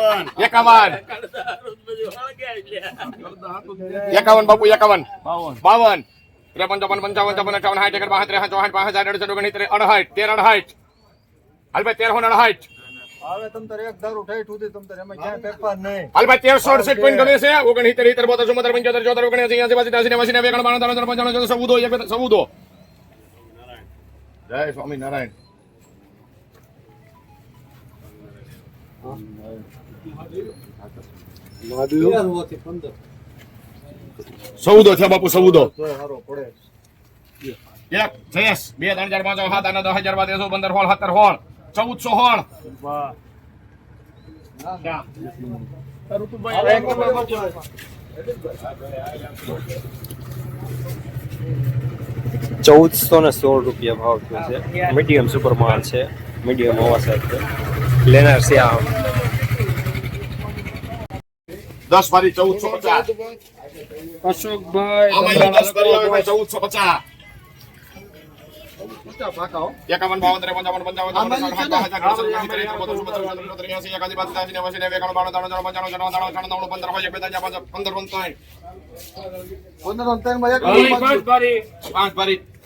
51 51 બાપુ 51 52 53 55 55 58 હાલ ભાઈ 1358 હવે તમ તારે એક ધારું ઠેઠ સુધી તમ તારે એમાં ક્યાંય ફેરફાર નહીં. હાલ ભાઈ 1368 પોઈન્ટ ગમે છે 69 72 73 74 75 80 84 85 જય સ્વામિનારાયણ. સૌદો છે બાપુ સૌદો. તોય હારો પડે. 1 6 2 3 4 5 6 7 8 10 11 12 13 15 16 17 16 ₹1416 ભાવ થયો છે. મીડિયમ સુપર માલ છે, મીડિયમ હવા સાઈઝ છે. લેનાર છે આ 10 વારી 1450 અશોકભાઈ આમાં 10 કરી આવે ભાઈ 1450 51 52 પંદર ત્રણ માં એક પાંચ બારી 5 વારી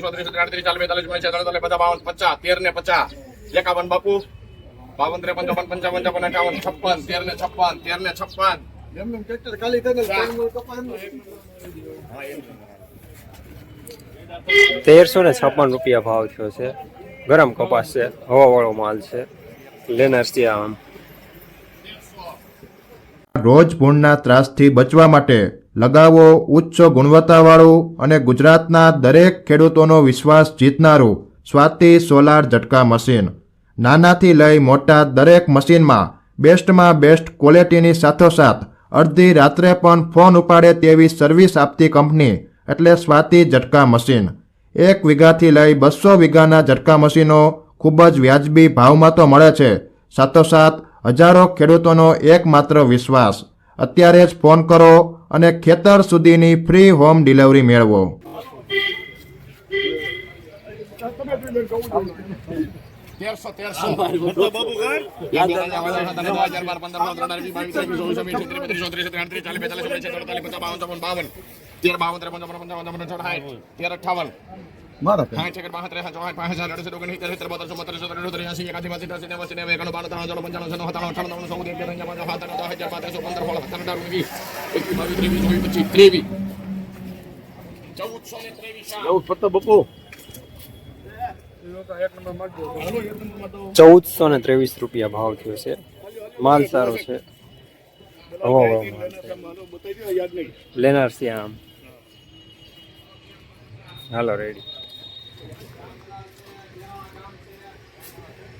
32 33 34 45 46 47 48 50 13 ને 50 51 બાપુ 52 53 55 55 58 56 13 ને 56 13 ને 56 એમને ટ્રેક્ટર ખાલી થઈને કપાનું 1356 રૂપિયા ભાવ થયો છે. ગરમ કપાસ છે, હવાવાળો માલ છે. લેનાર છે આમ. રોજ ભૂણના ત્રાસથી બચવા માટે લગાવો ઉચ્ચ ગુણવત્તાવાળું અને ગુજરાતના દરેક ખેડૂતોનો વિશ્વાસ જીતનારું સ્વાતિ સોલાર ઝટકા મશીન. નાનાથી લઈ મોટા દરેક મશીનમાં બેસ્ટમાં બેસ્ટ ક્વોલિટીની સાથોસાથ અડધી રાત્રે પણ ફોન ઉપાડે તેવી સર્વિસ આપતી કંપની એટલે સ્વાતિ ઝટકા મશીન. 1 વીઘાથી લઈ 200 વીઘાના ઝટકા મશીનો ખૂબ જ વ્યાજબી ભાવમાં તો મળે છે, સાથોસાથ હજારો ખેડૂતોનો એકમાત્ર વિશ્વાસ. અત્યારે જ ફોન કરો અને ખેતર સુધીની ફ્રી હોમ ડિલિવરી મેળવો. 1423 રૂપિયા ભાવ થયો છે. માલ સારો છે, હવાવાળો માલ છે. લેનાર છે આમ. હાલો રેડી.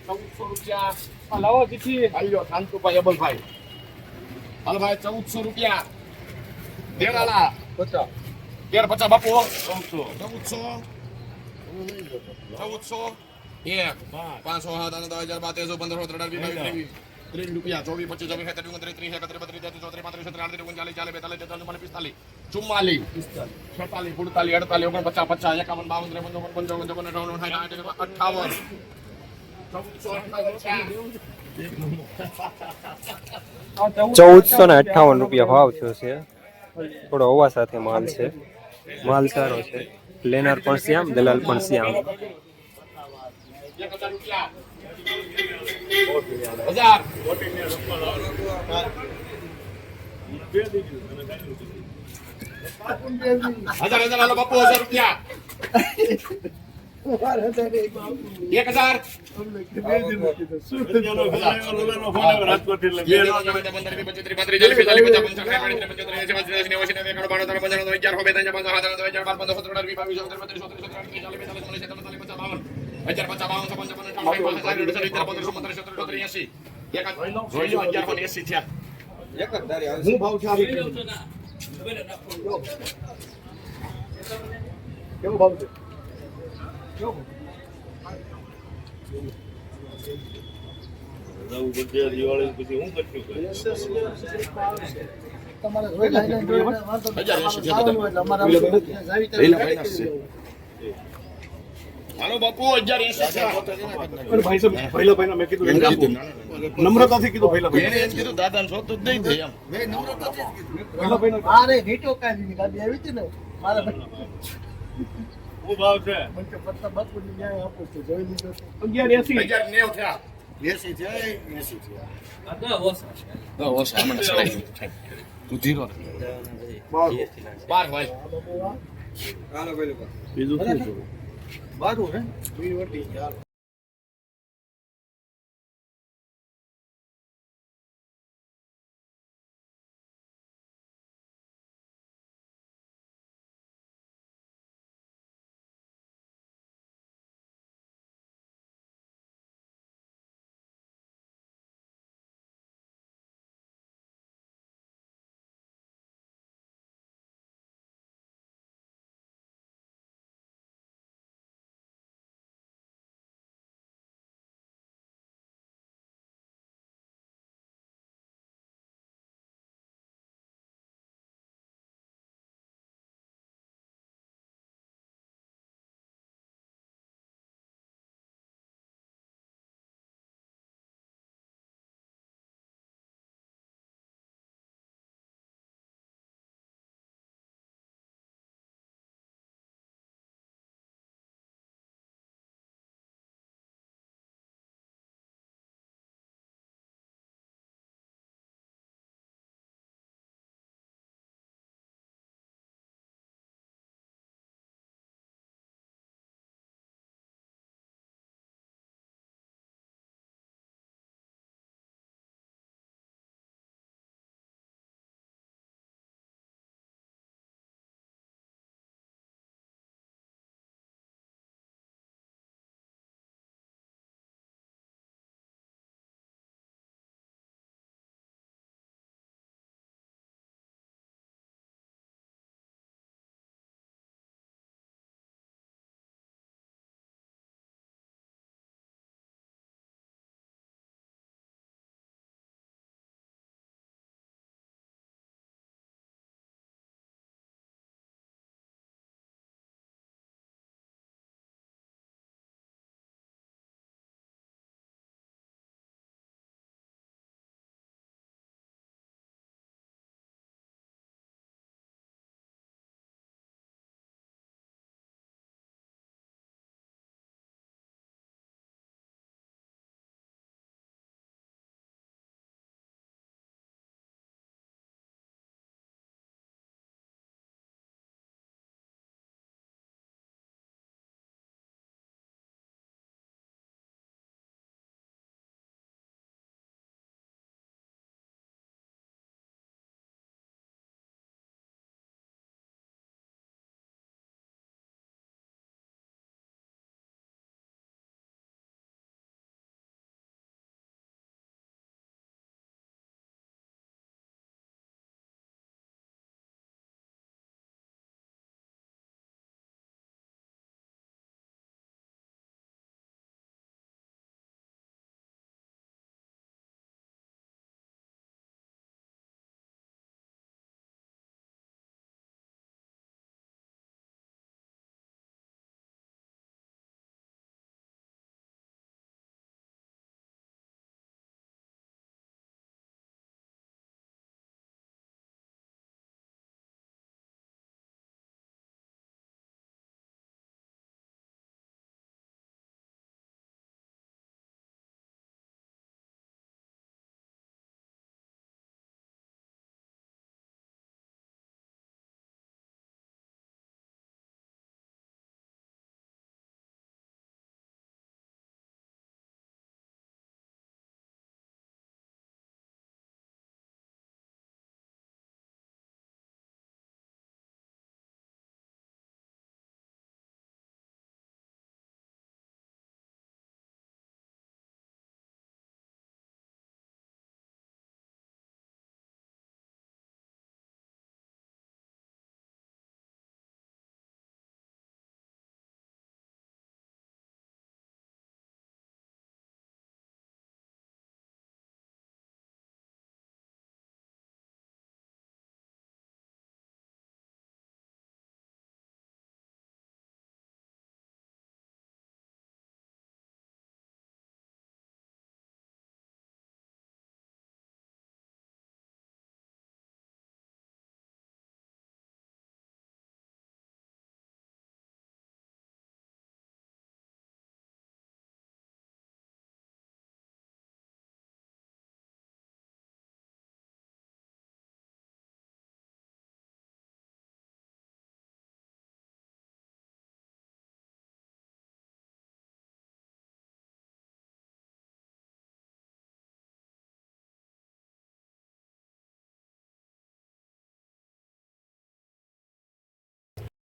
1400 રૂપિયા લાવો દીધી આલ્યો શાંતુભાઈ અબલભાઈ. હાલ ભાઈ 1400 રૂપિયા દેડાલા 50 13 50 બાપુ 1400 એક 500 7 1000 12 13 15 13 રૂપિયા 24 25 26 27 29 30 31 32 33 34 35 36 40 42 44 45 46 47 48 49 50 ₹1458 રૂપિયા ભાવ થયો છે. થોડો હવા સાથે માલ છે. માલ સારો છે. લેનાર પણ શ્યામ, દલાલ પણ શ્યામ. 1000 હાલો બાપુ 1000 રૂપિયા 1000 હું ભાવ છે કેવો ભાવ છે? હાલો બાપુ 1180 મેં કીધું નમ્રતાથી કીધું કીધું દાદા છો તો દઈ દે એમ મારે હીટો કાઢી ગાડી આવી હતી ને મારા શું ભાવ છે? મને પત્તા બાપુ ની ન્યાય આપો તો જોઈ લીધો 1190 થયા 80 થયા. તું ધીરો 12 ભાઈ બીજું શું બારું હે બી વટી ચાલો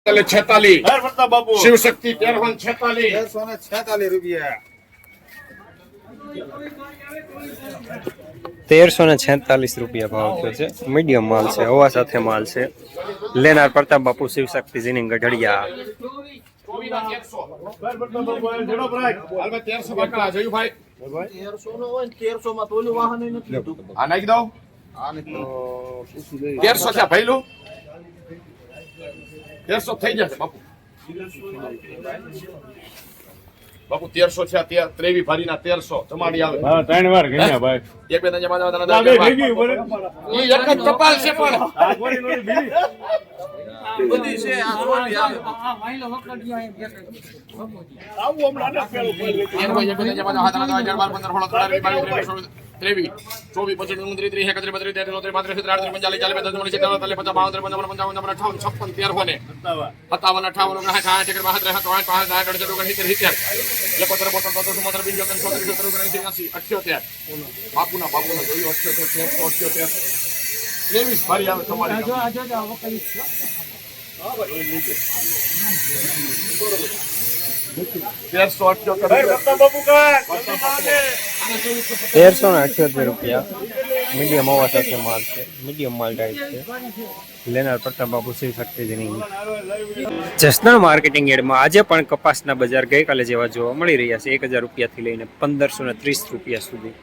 46 શિવ શક્તિ 1346 1346 રૂપિયા 1346 રૂપિયા ભાવ થયો છે. મીડિયમ માલ છે, હવા સાથે માલ છે. લેનાર પ્રતાપ બાપુ શિવ શક્તિ જીની ગઢડિયા. 1300 બાટલા જયુભાઈ 1300 નો હોય ને 1300 માં તો ઓલું વાહન નથી આ નાખી દઉં 1300 છે ભઈલું 1300 થઈ જશે બાપુ 1300 છે ત્યાં ત્રેવી ભારીના 1300 તમારી આવે ત્રણ વાર ગયા ભાઈ એક બે ત્રણ ચાર પાંચ છ સાત ઈ એક જ ટપાલ છે પણ બધી છે આ સોળી આવે ત્રેવીસ ચોવીસ પચીસ 29 30 31 32 33 34 35 40 45 46 47 50 52 55 56 13 57 58 બાપુના જોયું 78 23 ભારી આવે તમારી 1378 રૂપિયા. મીડિયમ હવા સાથે માલ છે, મીડિયમ માલ ટાઈપ છે. લેનાર પ્રતાપ બાપુ શિવ શક્તિજીની. જસદણ માર્કેટિંગ યાર્ડમાં આજે પણ કપાસના બજાર ગઈકાલે જેવા જોવા મળી રહ્યા છે. 1000 રૂપિયાથી લઈને 1530 રૂપિયા સુધી.